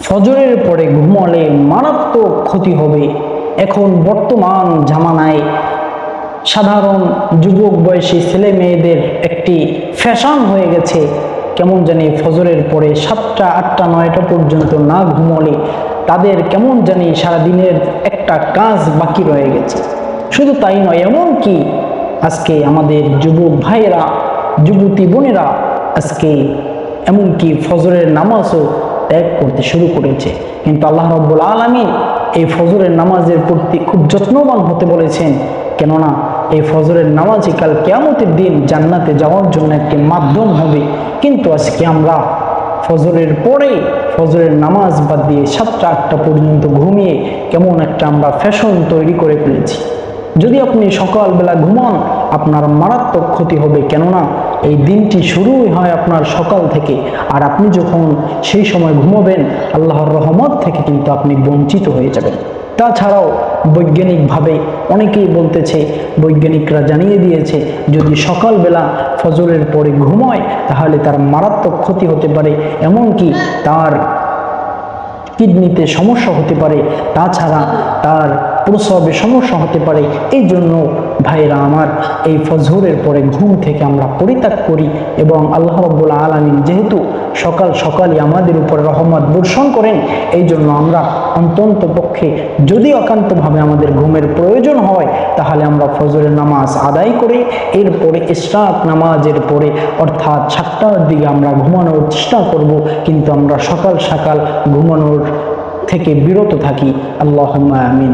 ফজরের পরে ঘুমালে মারাত্মক ক্ষতি হবে। এখন বর্তমান জামানায় সাধারণ যুবক বয়সী ছেলে মেয়েদের একটি ফ্যাশন হয়ে গেছে, কেমন জানি ফজরের পরে 7টা 8টা 9টা পর্যন্ত না ঘুমলে তাদের কেমন জানি সারাদিনের একটা কাজ বাকি রয়ে গেছে। শুধু তাই নয়, এমন কি আজকে আমাদের যুবক ভাইয়েরা, যুবতী বোনেরা আজকে এমনকি ফজরের নামাজও ত্যাগ করতে শুরু করেছে। কিন্তু আল্লাহ রাব্বুল আলামিন এই ফজরের নামাজের প্রতি খুব যত্নবান হতে বলেছেন, কেননা এই ফজরের নামাজই কাল কিয়ামতের দিন জান্নাতে যাওয়ার জন্য একটি মাধ্যম হবে। কিন্তু আজকে আমরা ফজরের পরে ফজরের নামাজ বাদ দিয়ে 7টা 8টা পর্যন্ত ঘুমিয়ে কেমন একটা আমরা ফ্যাশন তৈরি করে ফেলেছি। যদি আপনি সকালবেলা ঘুমান আপনার মারাত্মক ক্ষতি হবে, কেননা এই দিনটি শুরুই হয় আপনার সকাল থেকে। আর আপনি যখন সেই সময় ঘুমাবেন আল্লাহর রহমত থেকে কিন্তু আপনি বঞ্চিত হয়ে যাবেন। তাছাড়াও বৈজ্ঞানিকভাবে অনেকেই বলতেছে, বৈজ্ঞানিকরা জানিয়ে দিয়েছে, যদি সকালবেলা ফজরের পরে ঘুমায় তাহলে তার মারাত্মক ক্ষতি হতে পারে, এমনকি তার কিডনিতে সমস্যা হতে পারে, তাছাড়া তার প্রসবে সমস্যা হতে পারে। এই জন্য ভাইরা আমার, এই ফজরের পরে ঘুম থেকে আমরা পরিত্যাগ করি এবং আল্লাহ রাব্বুল আলামিন যেহেতু সকাল সকালই আমাদের উপর রহমত বর্ষণ করেন, এই জন্য আমরা অন্তত পক্ষে যদি একান্তভাবে আমাদের ঘুমের প্রয়োজন হয় তাহলে আমরা ফজরের নামাজ আদায় করে এরপরে ইশরাক নামাজের পরে অর্থাৎ 7টার দিকে আমরা ঘুমানোর চেষ্টা করব। কিন্তু আমরা সকাল সকাল ঘুমানোর থেকে বিরত থাকি। আল্লাহুম্মা আমিন।